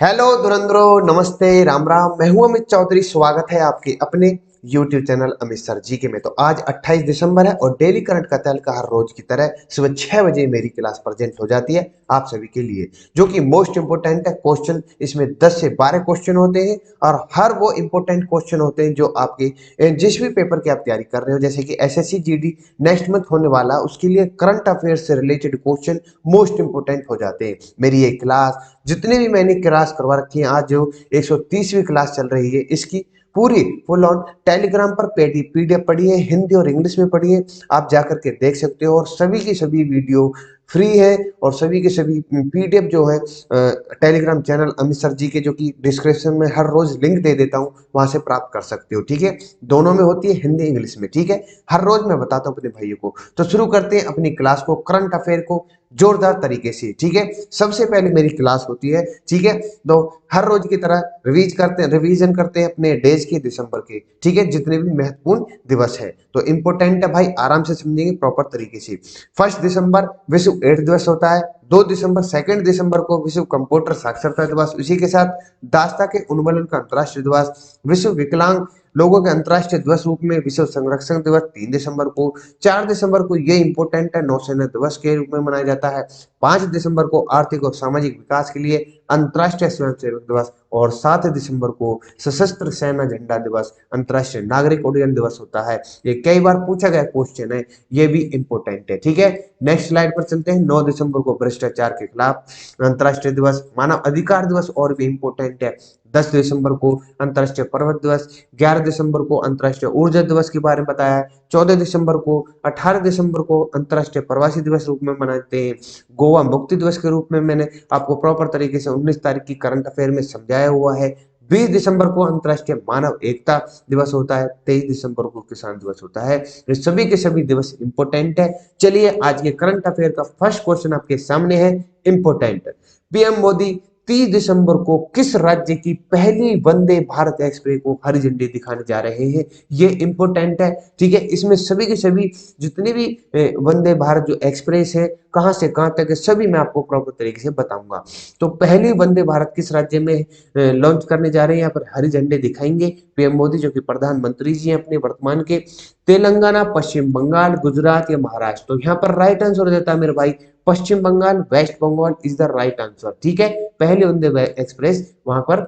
Hello धुरंधरो, नमस्ते, राम राम। मैं हूं अमित चौधरी। स्वागत है आपके अपने YouTube चैनल अमित सर जी के में। तो आज 28 दिसंबर है और डेली करंट का तहलका हर रोज की तरह सुबह 6 बजे मेरी क्लास प्रेजेंट हो जाती है आप सभी के लिए, जो कि मोस्ट इंपोर्टेंट है क्वेश्चन। इसमें 10 से 12 क्वेश्चन होते हैं और हर वो इंपोर्टेंट क्वेश्चन होते हैं जो आपके जिस भी पेपर की आप तैयारी कर रहे हो, जैसे कि SSC GD नेक्स्ट मंथ होने वाला, उसके लिए करंट अफेयर से रिलेटेड क्वेश्चन मोस्ट इंपोर्टेंट हो जाते हैं। मेरी ये क्लास, जितनी भी मैंने क्लास करवा रखी है, आज जो 130वीं क्लास चल रही है, इसकी पूरी फुल ऑन टेलीग्राम पर PDF पढ़ी है, हिंदी और इंग्लिश में पढ़ी है। आप जाकर के देख सकते हो और सभी की सभी वीडियो फ्री है और सभी के सभी PDF जो है टेलीग्राम चैनल अमित सर जी के, जो कि डिस्क्रिप्शन में हर रोज लिंक दे देता हूँ, वहां से प्राप्त कर सकते हो। ठीक है, दोनों में होती है, हिंदी इंग्लिश में। ठीक है, हर रोज मैं बताता हूँ अपने भाइयों को। तो शुरू करते हैं अपनी क्लास को, करंट अफेयर को जोरदार तरीके से। ठीक है, सबसे पहले मेरी क्लास होती है। ठीक है, तो हर रोज की तरह रिवीजन करते हैं अपने डेज के, दिसंबर के। ठीक है, जितने भी महत्वपूर्ण दिवस है तो इंपोर्टेंट है भाई, आराम से समझेंगे प्रॉपर तरीके से। 1 दिसंबर विश्व एड्स दिवस होता है। 2 दिसंबर 2 दिसंबर को विश्व कंप्यूटर साक्षरता दिवस। इसी के साथ दास्ता के उन्मूलन का अंतर्राष्ट्रीय दिवस, विश्व विकलांग लोगों के अंतर्राष्ट्रीय दिवस रूप में विश्व संरक्षण दिवस 3 दिसंबर को। 4 दिसंबर को ये इंपोर्टेंट है, नौसेना दिवस के रूप में मनाया जाता है। 5 दिसंबर को आर्थिक और सामाजिक विकास के लिए अंतर्राष्ट्रीय स्वयंसेवक दिवस। और 7 दिसंबर को सशस्त्र सेना झंडा दिवस, अंतर्राष्ट्रीय नागरिक उड्डयन दिवस होता है। ये कई बार पूछा गया क्वेश्चन है, ये भी इंपोर्टेंट है। ठीक है, नेक्स्ट स्लाइड पर चलते हैं। 9 दिसंबर को भ्रष्टाचार के खिलाफ अंतर्राष्ट्रीय दिवस, मानव अधिकार दिवस और भी इंपोर्टेंट है। 10 दिसंबर को अंतर्राष्ट्रीय पर्वत दिवस। 11 दिसंबर को अंतर्राष्ट्रीय ऊर्जा दिवस के बारे में बताया है। 14 दिसंबर को 18 दिसंबर को अंतर्राष्ट्रीय प्रवासी दिवस रूप में मनाते हैं। गोवा मुक्ति दिवस के रूप में मैंने आपको प्रॉपर तरीके से 19 तारीख की करंट अफेयर में समझाया हुआ है। 20 दिसंबर को अंतर्राष्ट्रीय मानव एकता दिवस होता है। 23 दिसंबर को किसान दिवस होता है। ये सभी के सभी दिवस इंपोर्टेंट है। चलिए, आज के करंट अफेयर का फर्स्ट क्वेश्चन आपके सामने है, इंपोर्टेंट। पीएम मोदी 30 दिसंबर को किस राज्य की पहली वंदे भारत एक्सप्रेस को हरी झंडी दिखाने जा रहे हैं? ये इंपोर्टेंट है। ठीक है, इसमें सभी के सभी जितने भी वंदे भारत जो एक्सप्रेस है, कहां से कहां तक है, सभी मैं आपको प्रॉपर तरीके से बताऊंगा। तो पहली वंदे भारत किस राज्य में लॉन्च करने जा रहे हैं, यहाँ पर हरी झंडे दिखाएंगे पीएम मोदी, जो कि प्रधानमंत्री जी हैं अपने वर्तमान के। तेलंगाना, पश्चिम बंगाल, गुजरात या महाराष्ट्र? तो यहाँ पर राइट आंसर हो जाता है मेरे भाई, Paschim Bangal, West Bengal is the right answer. ठीक है, पहले वंदे एक्सप्रेस वहां पर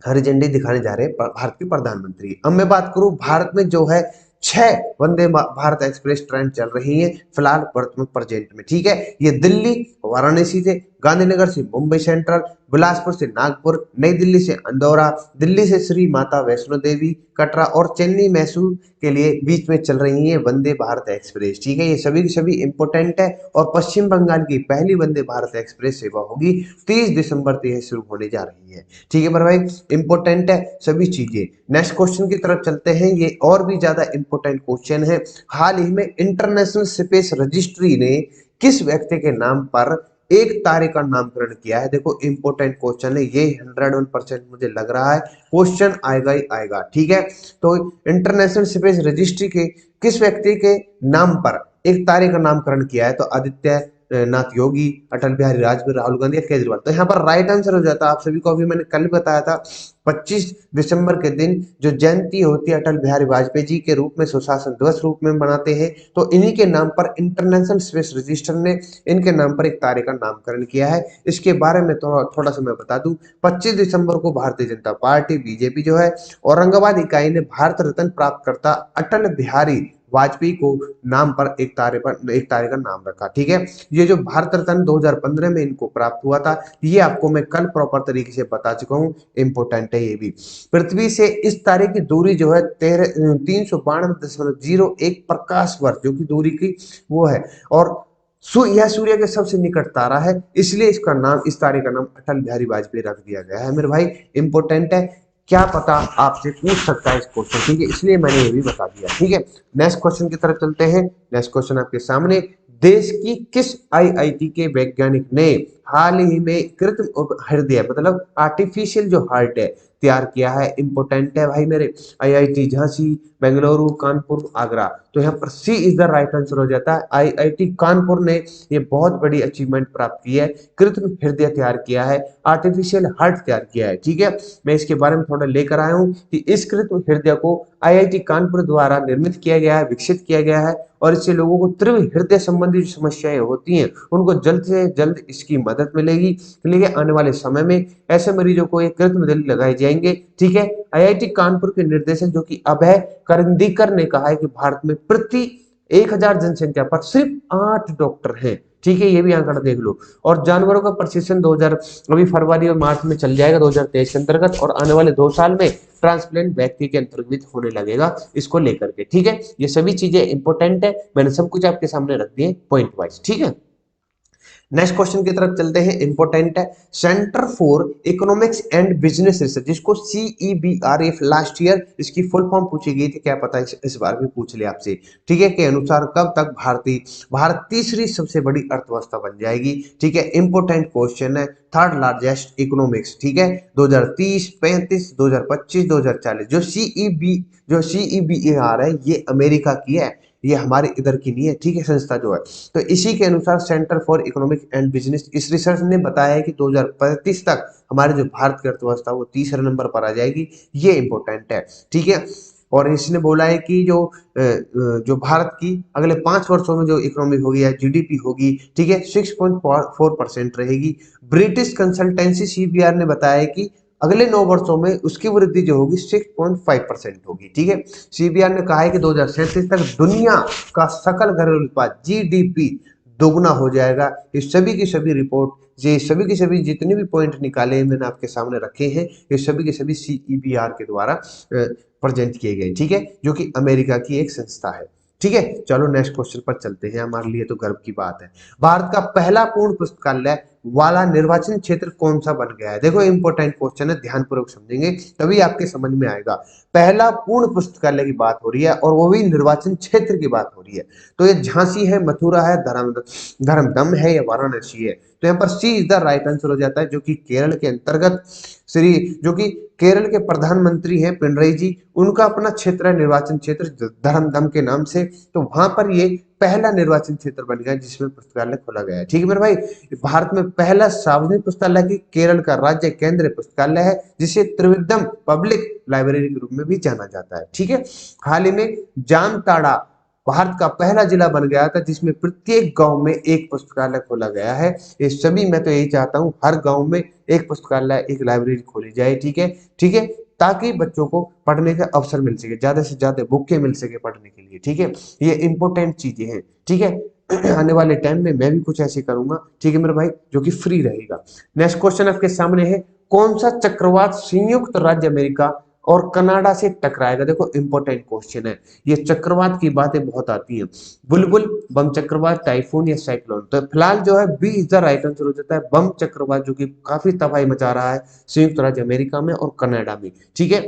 हरी झंडी दिखाने जा रहे हैं भारत के प्रधानमंत्री। अब मैं बात करूं, भारत में जो है 6 वंदे भारत एक्सप्रेस ट्रेन चल रही है फिलहाल वर्तमान प्रेजेंट में। ठीक है, ये दिल्ली वाराणसी से, गांधीनगर से मुंबई सेंट्रल, बिलासपुर से नागपुर, नई दिल्ली से अंदौरा, दिल्ली से श्री माता वैष्णो देवी कटरा और चेन्नई मैसूर के लिए बीच में चल रही है वंदे भारत एक्सप्रेस। ठीक है, ये सभी की सभी इंपोर्टेंट है। और पश्चिम बंगाल की पहली वंदे भारत एक्सप्रेस सेवा होगी 30 दिसंबर से यह शुरू होने जा रही है। ठीक है मेरे भाई, इंपोर्टेंट है सभी चीजें। नेक्स्ट क्वेश्चन की तरफ चलते हैं, ये और भी ज्यादा इंपोर्टेंट क्वेश्चन है। हाल ही में इंटरनेशनल स्पेस रजिस्ट्री ने किस व्यक्ति के नाम पर एक तारे का नामकरण किया है? देखो इंपोर्टेंट क्वेश्चन है ये, 101% मुझे लग रहा है क्वेश्चन आएगा ही आएगा। ठीक है, तो इंटरनेशनल स्पेस रजिस्ट्री के किस व्यक्ति के नाम पर एक तारे का नामकरण किया है? तो आदित्य नाथ योगी, अटल बिहारी वाजपेयी, राहुल गांधी या केजरीवाल? तो यहाँ पर राइट आंसर हो जाता है आप सभी को, अभी मैंने कल बताया था 25 दिसंबर के दिन जो जयंती होती है अटल बिहारी वाजपेयी जी के रूप में, सुशासन दिवस रूप में मनाते हैं। तो इन्हीं के नाम पर इंटरनेशनल स्पेस रजिस्टर ने इनके नाम पर एक तारे का नामकरण किया है। इसके बारे में थोड़ा सा मैं बता दूं, 25 दिसंबर को भारतीय जनता पार्टी बीजेपी जो है औरंगाबाद इकाई ने भारत रत्न प्राप्त करता अटल बिहारी वाजपेयी को नाम पर एक तारे का नाम रखा। ठीक है, ये जो भारत रत्न 2015 में इनको प्राप्त हुआ था, ये आपको मैं कल प्रॉपर तरीके से बता चुका हूँ, इंपोर्टेंट है ये भी। पृथ्वी से इस तारे की दूरी जो है 392.01 प्रकाश वर्ष जो की दूरी की वो है। और यह सूर्य के सबसे निकट तारा है, इसलिए इसका नाम, इस तारे का नाम अटल बिहारी वाजपेयी रख दिया गया है मेरे भाई। इंपोर्टेंट है, क्या पता आपसे पूछ सकता है इस क्वेश्चन। ठीक है, इसलिए मैंने ये भी बता दिया। ठीक है, नेक्स्ट क्वेश्चन की तरफ चलते हैं। नेक्स्ट क्वेश्चन आपके सामने, देश की किस IIT के वैज्ञानिक ने हाल ही में कृत्रिम हृदय मतलब आर्टिफिशियल जो हार्ट है तैयार किया है। इंपॉर्टेंट है भाई मेरे। आईआईटी झांसी, बेंगलुरु, कानपुर, आगरा। तो यहाँ पर सी इज द राइट आंसर हो जाता है। आईआईटी कानपुर ने ये बहुत बड़ी अचीवमेंट प्राप्त की है, कृत्रिम हृदय तैयार किया है, आर्टिफिशियल हार्ट तैयार किया है। ठीक है, मैं इसके बारे में थोड़ा लेकर आया हूँ कि इस कृत्रिम हृदय को आईआईटी कानपुर द्वारा निर्मित किया गया है, विकसित किया गया है, और इससे लोगों को तीव्र हृदय संबंधी जो समस्याएं होती हैं उनको जल्द से जल्द इसकी मदद मिलेगी। इसलिए आने वाले समय में ऐसे मरीजों को एक कृत्रिम दिल लगाए जाएंगे। ठीक है, आईआईटी कानपुर के निर्देशक जो कि अभय करंदीकर ने कहा है कि भारत में प्रति 1000 जनसंख्या पर सिर्फ 8 डॉक्टर हैं। ठीक है, ये भी आंकड़ा देख लो। और जानवरों का प्रशिक्षण 2000 अभी फरवरी और मार्च में चल जाएगा 2023 के अंतर्गत, और आने वाले 2 साल में ट्रांसप्लांट व्यक्ति के अंतर्गत होने लगेगा इसको लेकर के। ठीक है, ये सभी चीजें इंपॉर्टेंट है, मैंने सब कुछ आपके सामने रख दिए पॉइंट वाइज। ठीक है, नेक्स्ट क्वेश्चन की तरफ चलते हैं, इंपॉर्टेंट है। Centre for economics and business research, जिसको CEBRF लास्ट ईयर इसकी फुल फॉर्म पूछी गई थी, क्या पता इस बार भी पूछ ले आपसे। ठीक है, के अनुसार कब तक भारत तीसरी सबसे बड़ी अर्थव्यवस्था बन जाएगी। ठीक है, इंपॉर्टेंट क्वेश्चन है। थर्ड लार्जेस्ट इकोनॉमिक्स, ठीक है, 2030, 35, 2025, 2040। जो CEBR है ये अमेरिका की है, ये हमारे इधर की नहीं है। ठीक है, संस्था जो है, तो इसी के अनुसार centre for economic and business इस रिसर्च ने बताया है कि 2035 तक हमारे जो भारत की अर्थव्यवस्था वो तीसरे नंबर पर आ जाएगी। ये इंपॉर्टेंट है। ठीक है, और इसने बोला है कि जो भारत की अगले 5 वर्षों में जो इकोनॉमी होगी या जीडीपी होगी, ठीक है, 6.4% रहेगी। ब्रिटिश कंसल्टेंसी CBR ने बताया है कि अगले 9 वर्षों में उसकी वृद्धि जो होगी 6.5% होगी। ठीक है, CBR ने कहा है कि 2037 तक दुनिया का सकल घरेलू उत्पाद GDP दोगुना हो जाएगा। ये सभी की सभी रिपोर्ट, ये सभी की सभी जितने भी पॉइंट निकाले मैंने आपके सामने रखे हैं, ये सभी के सभी CEBR के द्वारा प्रेजेंट किए गए। ठीक है, जो कि अमेरिका की एक संस्था है। ठीक है, चलो नेक्स्ट क्वेश्चन पर चलते हैं, हमारे लिए तो गर्व की बात है। भारत का पहला पूर्ण पुस्तकालय वाला निर्वाचन क्षेत्र कौन सा बन गया है? देखो इंपॉर्टेंट क्वेश्चन है, ध्यानपूर्वक समझेंगे तभी आपके समझ में आएगा। पहला पूर्ण पुस्तकालय की बात हो रही है और वो भी निर्वाचन क्षेत्र की बात हो रही है। तो ये झांसी है, मथुरा है, धर्मदम है या वाराणसी है? तो यहाँ पर सी इज द राइट आंसर हो जाता है, जो कि केरल के अंतर्गत जो कि केरल के प्रधानमंत्री हैं पिनरई जी, उनका अपना क्षेत्र है, निर्वाचन क्षेत्र धर्मदम के नाम से। तो वहां पर ये पहला निर्वाचन क्षेत्र बन गया जिसमें पुस्तकालय खोला गया है। ठीक है मेरे भाई, भारत में पहला सार्वजनिक पुस्तकालय की केरल का राज्य केंद्रीय पुस्तकालय है, जिसे त्रिविक्रम पब्लिक लाइब्रेरी के रूप में भी जाना जाता है। ठीक है, हाल ही में जामताड़ा भारत का पहला जिला बन गया था जिसमें प्रत्येक गांव में एक पुस्तकालय खोला गया है। ये सभी मैं तो यही चाहता हूँ, हर गांव में एक पुस्तकालय, एक लाइब्रेरी खोली जाए। ठीक है, ठीक है, ताकि बच्चों को पढ़ने का अवसर मिल सके, ज्यादा से ज्यादा बुकें मिल सके पढ़ने के लिए। ठीक है, ये इंपॉर्टेंट चीजें हैं। ठीक है, आने वाले टाइम में मैं भी कुछ ऐसे करूंगा। ठीक है मेरे भाई, जो कि फ्री रहेगा। नेक्स्ट क्वेश्चन आपके सामने है, कौन सा चक्रवात संयुक्त राज्य अमेरिका और कनाडा से टकराएगा? देखो इंपॉर्टेंट क्वेश्चन है, ये चक्रवात की बातें बहुत आती हैं, बुलबुल, बम चक्रवात, टाइफून या साइक्लोन। तो फिलहाल जो है B is the right answer हो जाता है, बम चक्रवात, जो कि काफी तबाही मचा रहा है संयुक्त राज्य अमेरिका में और कनाडा में। ठीक है,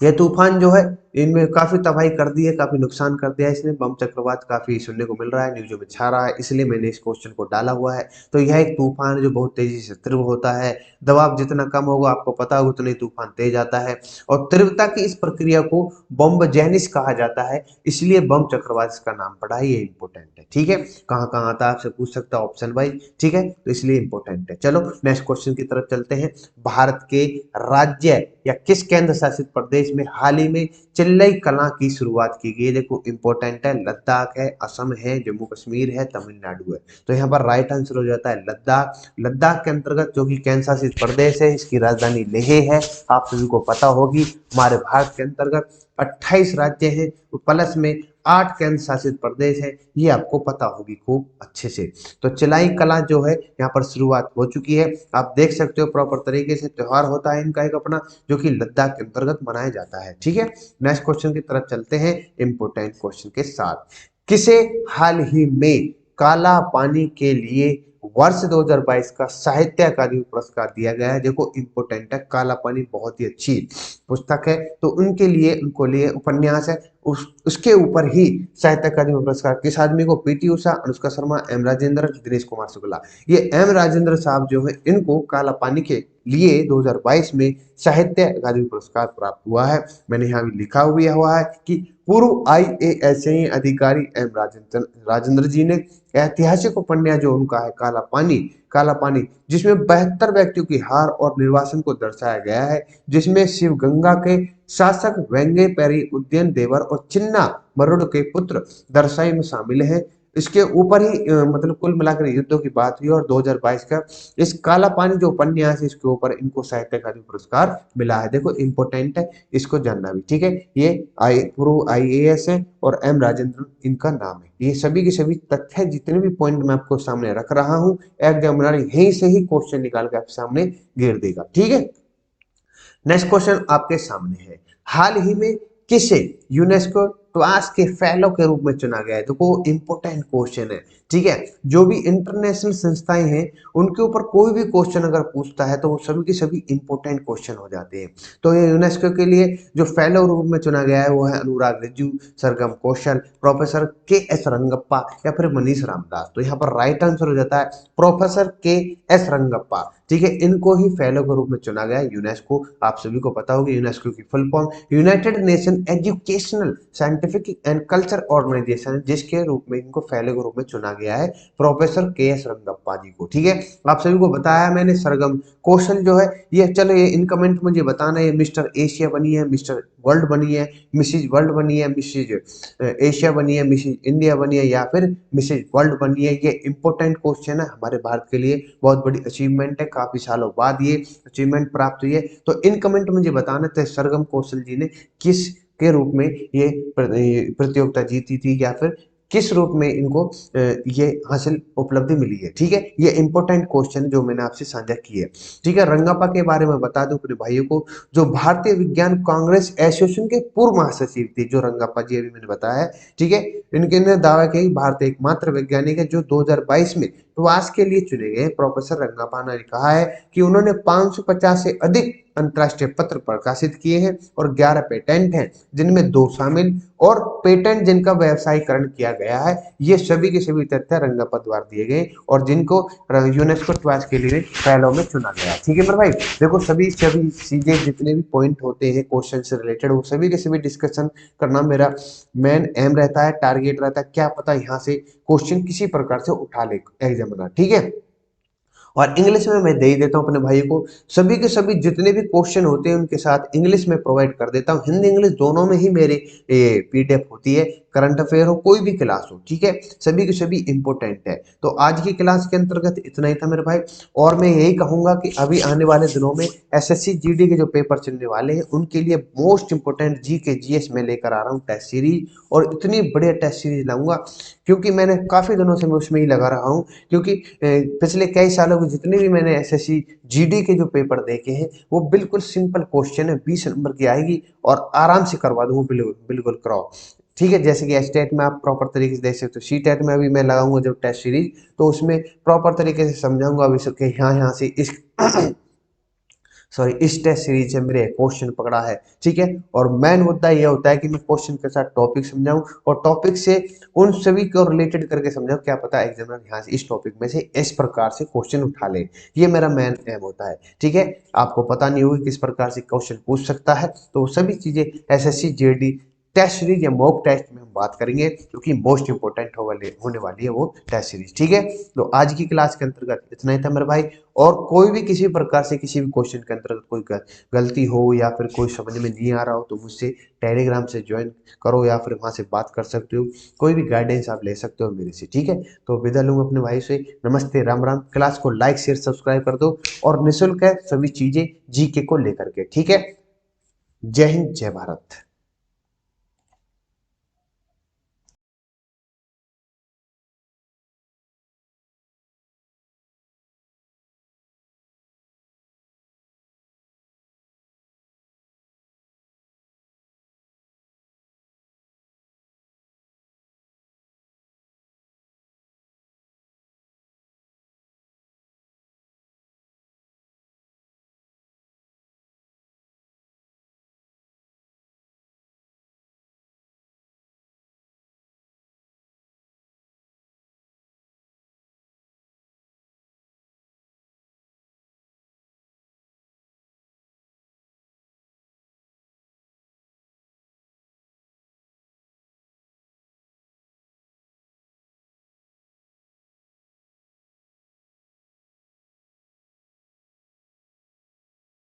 यह तूफान जो है इनमें काफी तबाही कर दी है, काफी नुकसान कर दिया है इसने। बम चक्रवात काफी सुनने को मिल रहा है, न्यूज़ों में छा रहा है, इसलिए मैंने इस क्वेश्चन को डाला हुआ है। तो यह एक तूफान है जो बहुत तेजी से तीव्र होता है, दबाव जितना कम होगा आपको पता होगा उतना ही तूफान तेज आता है, और तीव्रता की इस प्रक्रिया को बम जेनिस कहा जाता है, इसलिए बम चक्रवात इसका नाम पड़ा है। ये इंपॉर्टेंट है। ठीक है, कहाँ कहाँ आता है आपसे पूछ सकता है ऑप्शन वाइज। ठीक है, तो इसलिए इंपॉर्टेंट है। चलो नेक्स्ट क्वेश्चन की तरफ चलते हैं। भारत के राज्य या किस केंद्र शासित प्रदेश में हाल ही में चिल्लई कला की शुरुआत की गई है? देखो इंपॉर्टेंट है, लद्दाख है, असम है, जम्मू कश्मीर है, तमिलनाडु है। तो यहाँ पर राइट आंसर हो जाता है लद्दाख। लद्दाख के अंतर्गत जो कि केंद्र शासित प्रदेश है, इसकी राजधानी लेह है, आप सभी को पता होगी। हमारे भारत के अंतर्गत 28 राज्य हैं प्लस में 8 केंद्र शासित प्रदेश है, ये आपको पता होगी खूब अच्छे से। तो चिलाई कला जो है यहाँ पर शुरुआत हो चुकी है, आप देख सकते हो प्रॉपर तरीके से त्योहार होता है इनका एक अपना, जो कि लद्दाख के अंतर्गत मनाया जाता है। ठीक है, नेक्स्ट क्वेश्चन की तरफ चलते हैं इंपोर्टेंट क्वेश्चन के साथ। किसे हाल ही में काला पानी के लिए वर्ष 2022 का साहित्य अकादमी पुरस्कार दिया गया है। देखो इंपोर्टेंट है, काला पानी बहुत ही अच्छी पुस्तक है, तो उनके लिए उनको लिए उपन्यास है, उसके ऊपर ही साहित्य अकादमी पुरस्कार किस आदमी को? PT Usha, Anushka Sharma, M Rajendra, Dinesh Kumar Shukla. ये एम राजेंद्र साहब जो है इनको काला पानी के लिए 2022 में साहित्य अकादमी पुरस्कार प्राप्त हुआ है। मैंने यहाँ भी लिखा हुआ है कि पूर्व IAS अधिकारी एम राजेंद्र जी ने ऐतिहासिक उपन्यास जो उनका है काला पानी, जिसमें 72 व्यक्तियों की हार और निर्वासन को दर्शाया गया है, जिसमें शिवगंगा के शासक वेंगे पेरी उदयन देवर और चिन्ना मरुड़ के पुत्र दर्शाई में शामिल हैं। इसके ऊपर ही मतलब कुल मिलाकर युद्धों की बात हुई और 2022 का इस काला पानी जो उपन्यास है इसके ऊपर इनको साहित्य अकादमी पुरस्कार मिला है। देखो इंपोर्टेंट है, इसको जानना भी, ठीक है। ये पूर्व IAS है और एम राजेंद्र इनका नाम है। ये सभी के सभी तथ्य जितने भी पॉइंट मैं आपको सामने रख रहा हूँ, एग्जामिनर यहीं से ही क्वेश्चन निकाल के आपके सामने घेर देगा, ठीक है। नेक्स्ट क्वेश्चन आपके सामने है, हाल ही में किसे यूनेस्को ट्वास के फेलो के रूप में चुना गया है? देखो इंपोर्टेंट क्वेश्चन है, ठीक है। जो भी इंटरनेशनल संस्थाएं हैं उनके ऊपर कोई भी क्वेश्चन अगर पूछता है तो वो सभी के सभी इंपोर्टेंट क्वेश्चन हो जाते हैं। तो ये यूनेस्को के लिए जो फेलो रूप में चुना गया है वो है अनुराग रिज्जू, सरगम कौशल, प्रोफेसर KS रंगप्पा या फिर मनीष रामदास। तो यहाँ पर राइट आंसर हो जाता है प्रोफेसर KS रंगप्पा, ठीक है। इनको ही फेलो के रूप में चुना गया है यूनेस्को। आप सभी को पता होगी यूनेस्को की full form united nation educational scientific and culture organisation, जिसके रूप में इनको फेलो के रूप में चुना गया है प्रोफेसर KS रंगप्पा जी को, ठीक है। आप सभी को बताया मैंने सरगम कौशल जो है ये, चलो ये इन कमेंट मुझे बताना है, मिस्टर एशिया बनी है, मिस्टर वर्ल्ड बनी है, मिसिज वर्ल्ड बनी है, मिसिज एशिया बनी है, मिसिज इंडिया बनी है या फिर मिसिज वर्ल्ड बनी है। ये इंपॉर्टेंट क्वेश्चन है हमारे भारत के लिए, बहुत बड़ी अचीवमेंट है, काफी सालों बाद ये अचीवमेंट प्राप्त हुई है। तो इन कमेंट मुझे बताना थे सरगम कौशल जी ने किस के रूप में ये प्रतियोगिता जीती थी या फिर किस रूप में इनको ये हासिल उपलब्धि मिली है, ठीक है। ये इंपॉर्टेंट क्वेश्चन जो मैंने आपसे साझा किए, ठीक है। रंगप्पा के बारे में बता दूं अपने भाइयों को, जो भारतीय विज्ञान कांग्रेस एसोसिएशन के पूर्व महासचिव थे जो रंगप्पा जी, अभी मैंने बताया है, ठीक है। इनके ने दावा किया कि भारत एकमात्र वैज्ञानिक है जो 2022 में प्रवास के लिए चुने गए। प्रोफेसर रंगप्पा ने कहा है कि उन्होंने 550 से अधिक अंतरराष्ट्रीय पत्र प्रकाशित किए हैं और 11 पेटेंट हैं, जिनमें 2 शामिल और पेटेंट जिनका व्यवसायीकरण किया गया है। ये सभी के सभी तथ्य रंगप्पा द्वारा दिए गए और जिनको यूनेस्को ट्वाइस के लिए फेलो में चुना गया, ठीक है मेरे भाई। देखो सभी सभी चीजें जितने भी पॉइंट होते हैं क्वेश्चन से रिलेटेड वो सभी के सभी डिस्कशन करना मेरा मेन एम रहता है, टारगेट रहता है। क्या पता यहाँ से क्वेश्चन किसी प्रकार से उठा ले एग्जामिनर, ठीक है। और इंग्लिश में मैं दे ही देता हूँ अपने भाई को, सभी के सभी जितने भी क्वेश्चन होते हैं उनके साथ इंग्लिश में प्रोवाइड कर देता हूँ। हिंदी इंग्लिश दोनों में ही मेरे PDF होती है, करंट अफेयर हो कोई भी क्लास हो, ठीक है। सभी के सभी इंपॉर्टेंट है। तो आज की क्लास के अंतर्गत इतना ही था मेरे भाई, और मैं यही कहूंगा कि अभी आने वाले दिनों में SSC GD के जो पेपर चलने वाले हैं उनके लिए मोस्ट इंपोर्टेंट GK GS में लेकर आ रहा हूँ टेस्ट सीरीज, और इतनी बढ़िया टेस्ट सीरीज लाऊंगा क्योंकि मैंने काफी दिनों से मैं उसमें ही लगा रहा हूँ। क्योंकि पिछले कई सालों के जितने भी मैंने SSC GD के जो पेपर देखे हैं वो बिल्कुल सिंपल क्वेश्चन है, 20 नंबर की आएगी और आराम से करवा दूंगा, बिल्कुल बिल्कुल कराओ, ठीक है। जैसे कि स्टेट में आप प्रॉपर तरीके से देख सकते हो, CTET में अभी मैं लगाऊंगा जो टेस्ट सीरीज तो उसमें प्रॉपर तरीके से समझाऊंगा अभी सबके यहाँ से इस सॉरी इस टेस्ट सीरीज से मेरे क्वेश्चन पकड़ा है, ठीक है। और मेन मुद्दा यह होता है कि मैं क्वेश्चन के साथ टॉपिक समझाऊं और टॉपिक से उन सभी को रिलेटेड करके समझाऊं, क्या पता एग्जामिनर यहाँ से इस टॉपिक में से इस प्रकार से क्वेश्चन उठा ले। ये मेरा मेन एम होता है, ठीक है। आपको पता नहीं होगी किस प्रकार से क्वेश्चन पूछ सकता है, तो सभी चीजें SSC GD टेस्ट सीरीज या मॉक टेस्ट में हम बात करेंगे क्योंकि मोस्ट इंपोर्टेंट होने वाली है वो टेस्ट सीरीज, ठीक है। तो आज की क्लास के अंतर्गत इतना ही था मेरे भाई, और कोई भी किसी प्रकार से किसी भी क्वेश्चन के अंतर्गत कोई गलती हो या फिर कोई समझ में नहीं आ रहा हो तो मुझसे टेलीग्राम से ज्वाइन करो या फिर वहां से बात कर सकते हो, कोई भी गाइडेंस आप ले सकते हो मेरे से, ठीक है। तो विदा लूंगा अपने भाई से, नमस्ते राम राम। क्लास को लाइक शेयर सब्सक्राइब कर दो और निःशुल्क है सभी चीजें GK को लेकर के, ठीक है। जय हिंद जय भारत।